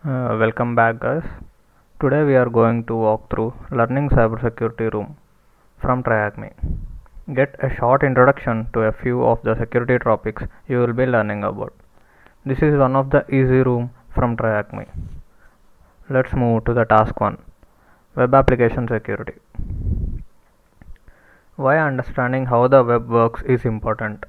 Welcome back, guys. Today we are going to walk through Learning Cybersecurity Room from TryHackMe. Get a short introduction to a few of the security topics you will be learning about. This is one of the easy room from TryHackMe. Let's move to the task 1. Web application security. Why understanding how the web works is important.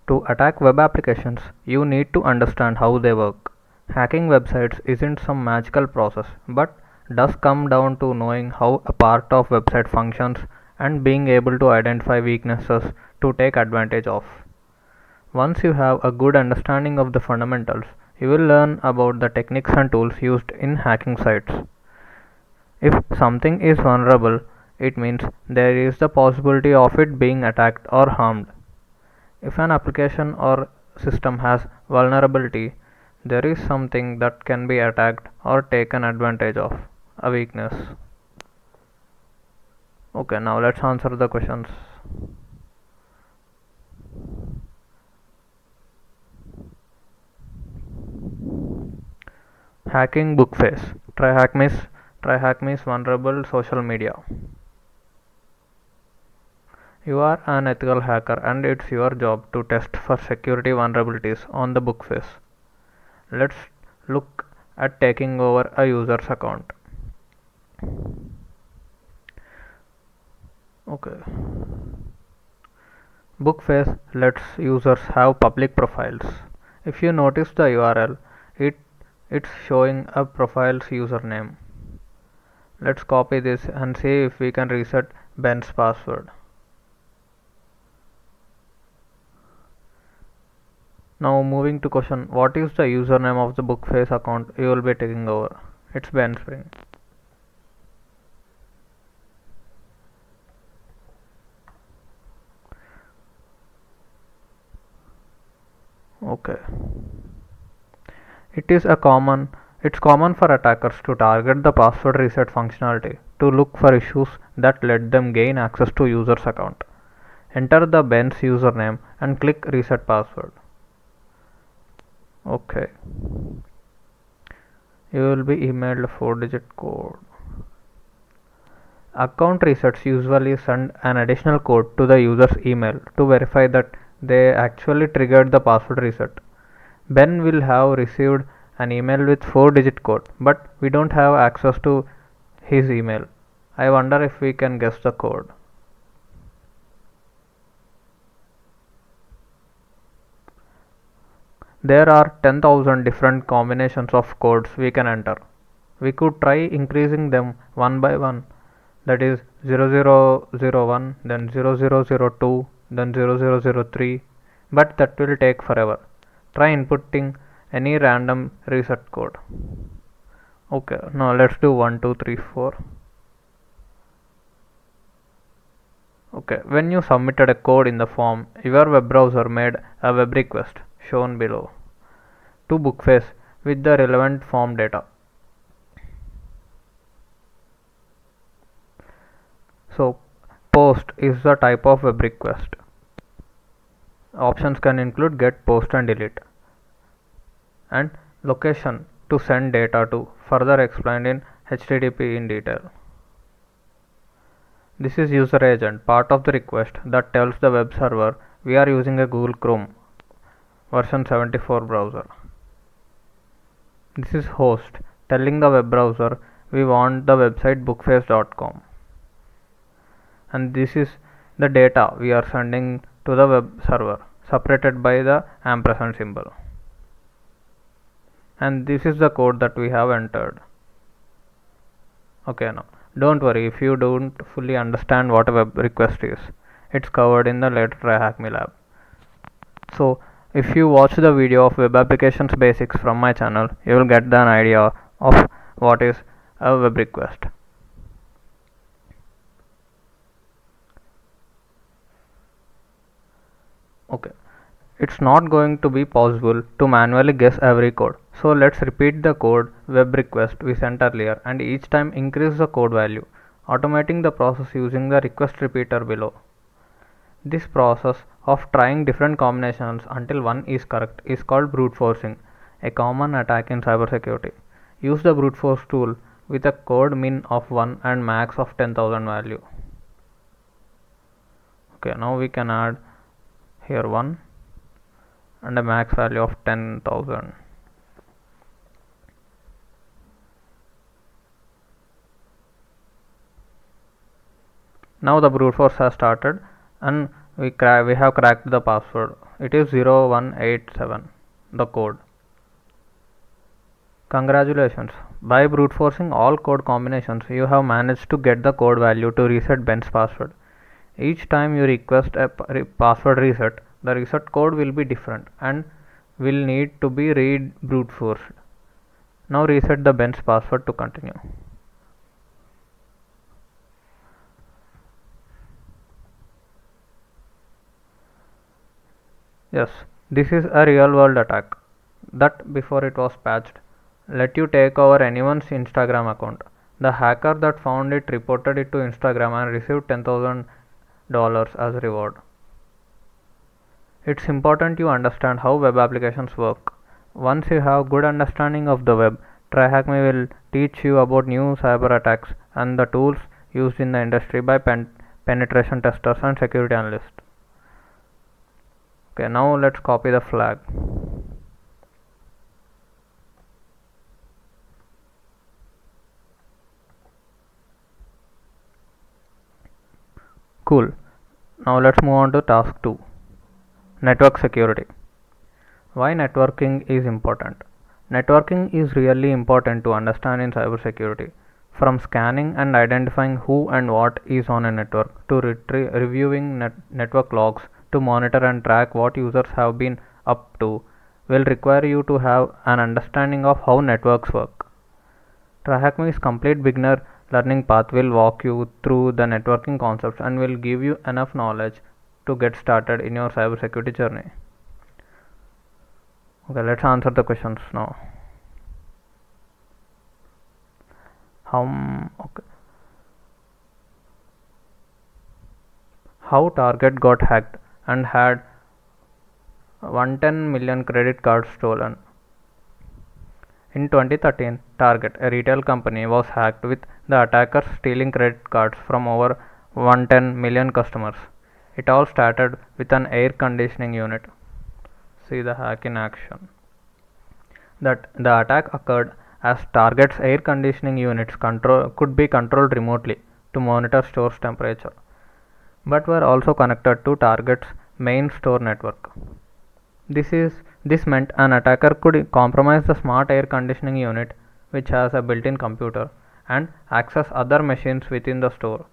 To attack web applications, you need to understand how they work. Hacking websites isn't some magical process, but does come down to knowing how a part of website functions and being able to identify weaknesses to take advantage of. Once you have a good understanding of the fundamentals, you will learn about the techniques and tools used in hacking sites. If something is vulnerable, it means there is the possibility of it being attacked or harmed. If an application or system has vulnerability, there is something that can be attacked or taken advantage of, a weakness. Okay, now let's answer the questions. Hacking bookface. TryHackMe's vulnerable social media. You are an ethical hacker and it's your job to test for security vulnerabilities on the bookface. Let's look at taking over a user's account. Okay. Bookface lets users have public profiles. If you notice the URL, it's showing a profile's username. Let's copy this and see if we can reset Ben's password. Now moving to question, what is the username of the Bookface account you will be taking over? It's Ben Spring. Okay. It's common for attackers to target the password reset functionality to look for issues that let them gain access to user's account. Enter the Ben's username and click reset password. Okay. You will be emailed a 4-digit code. Account resets usually send an additional code to the user's email to verify that they actually triggered the password reset. Ben will have received an email with 4-digit code, but we don't have access to his email. I wonder if we can guess the code. There are 10,000 different combinations of codes we can enter. We could try increasing them one by one. That is 0001, then 0002, then 0003, but that will take forever. Try inputting any random reset code. Okay, now let's do 1, 2, 3, 4. Okay, when you submitted a code in the form, your web browser made a web request shown below to Bookface with the relevant form data. So, post is the type of web request. Options can include get, post, and delete. And location to send data to, further explained in HTTP in detail. This is user agent, part of the request that tells the web server we are using a Google Chrome version 74 browser. This is host, telling the web browser we want the website bookface.com. And this is the data we are sending to the web server, separated by the ampersand symbol. And this is the code that we have entered. Okay, now don't worry if you don't fully understand what a web request is. It's covered in the later TryHackMe lab. So if you watch the video of web applications basics from my channel, you will get an idea of what is a web request. Okay, it's not going to be possible to manually guess every code. So let's repeat the code web request we sent earlier and each time increase the code value, automating the process using the request repeater below. This process of trying different combinations until one is correct is called brute forcing, a common attack in cybersecurity. Use the brute force tool with a code min of 1 and max of 10,000 value. Okay, now we can add here 1 and a max value of 10,000. Now the brute force has started and we have cracked the password. It is 0187, the code. Congratulations! By brute forcing all code combinations, you have managed to get the code value to reset Ben's password. Each time you request a password reset, the reset code will be different and will need to be brute forced. Now reset the Ben's password to continue. Yes, this is a real world attack that before it was patched let you take over anyone's Instagram account. The hacker that found it reported it to Instagram and received $10,000 as reward. It's important you understand how web applications work. Once you have good understanding of the web, TryHackMe will teach you about new cyber attacks and the tools used in the industry by penetration testers and security analysts. Okay, now let's copy the flag. Cool. Now let's move on to task 2. Network security. Why networking is important? Networking is really important to understand in cybersecurity. From scanning and identifying who and what is on a network to reviewing network logs to monitor and track what users have been up to will require you to have an understanding of how networks work. TryHackMe's complete beginner learning path will walk you through the networking concepts and will give you enough knowledge to get started in your cybersecurity journey. Okay, let's answer the questions now. How Target got hacked and had 110 million credit cards stolen. In 2013, Target, a retail company, was hacked with the attackers stealing credit cards from over 110 million customers. It all started with an air conditioning unit. See the hack in action. The attack occurred as Target's air conditioning units could be controlled remotely to monitor store's temperature, but were also connected to Target's main store network. This meant an attacker could compromise the smart air conditioning unit, which has a built-in computer, and access other machines within the store,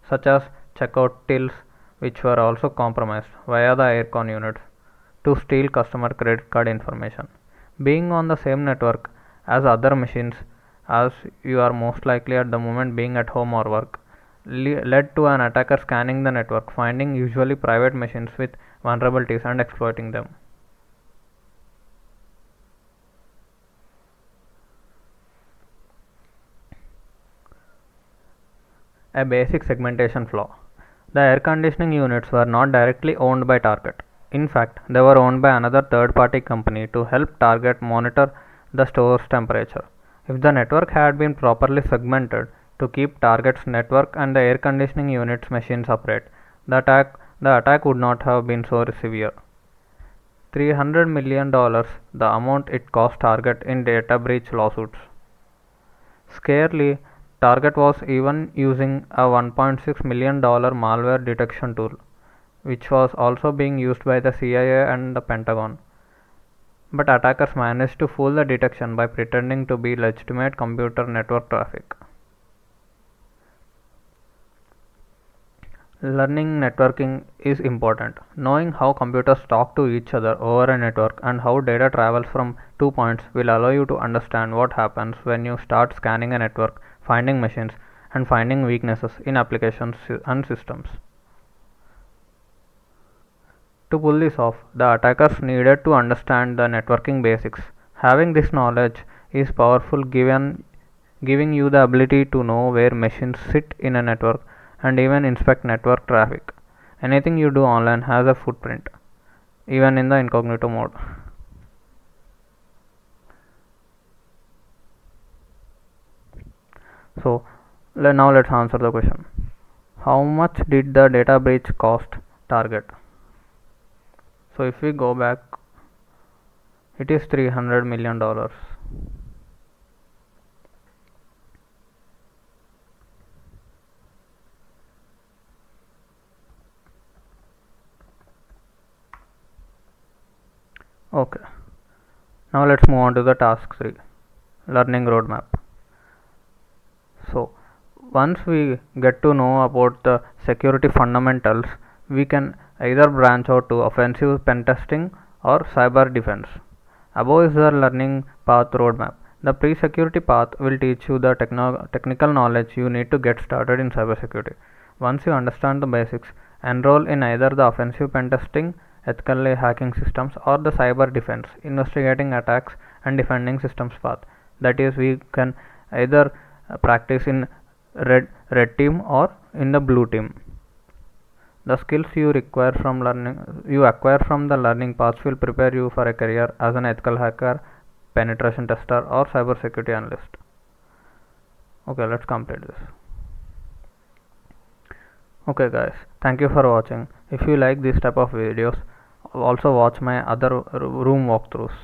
such as checkout tills, which were also compromised via the aircon units, to steal customer credit card information. Being on the same network as other machines, as you are most likely at the moment being at home or work, led to an attacker scanning the network, finding usually private machines with vulnerabilities and exploiting them. A basic segmentation flaw. The air conditioning units were not directly owned by Target. In fact, they were owned by another third-party company to help Target monitor the store's temperature. If the network had been properly segmented to keep Target's network and the air conditioning unit's machines separate, the attack would not have been so severe. $300 million, the amount it cost Target in data breach lawsuits. Scarily, Target was even using a $1.6 million malware detection tool, which was also being used by the CIA and the Pentagon. But attackers managed to fool the detection by pretending to be legitimate computer network traffic. Learning networking is important. Knowing how computers talk to each other over a network and how data travels from 2 points will allow you to understand what happens when you start scanning a network, finding machines, and finding weaknesses in applications and systems. To pull this off, the attackers needed to understand the networking basics. Having this knowledge is powerful, giving you the ability to know where machines sit in a network and even inspect network traffic. Anything you do online has a footprint, even in the incognito mode. So now let's answer the question. How much did the data breach cost Target? So if we go back, it is $300 million. Okay, now let's move on to the task 3, learning roadmap. So once we get to know about the security fundamentals, we can either branch out to offensive pen testing or cyber defense. Above is the learning path roadmap. The pre-security path will teach you the technical knowledge you need to get started in cybersecurity. Once you understand the basics, enroll in either the offensive pen testing, ethically hacking systems, or the cyber defense, investigating attacks and defending systems path. That is, we can either practice in red team or in the blue team. The skills you acquire from the learning paths will prepare you for a career as an ethical hacker, penetration tester, or cybersecurity analyst. Okay, let's complete this. Okay guys, thank you for watching. If you like this type of videos, also watch my other room walkthroughs.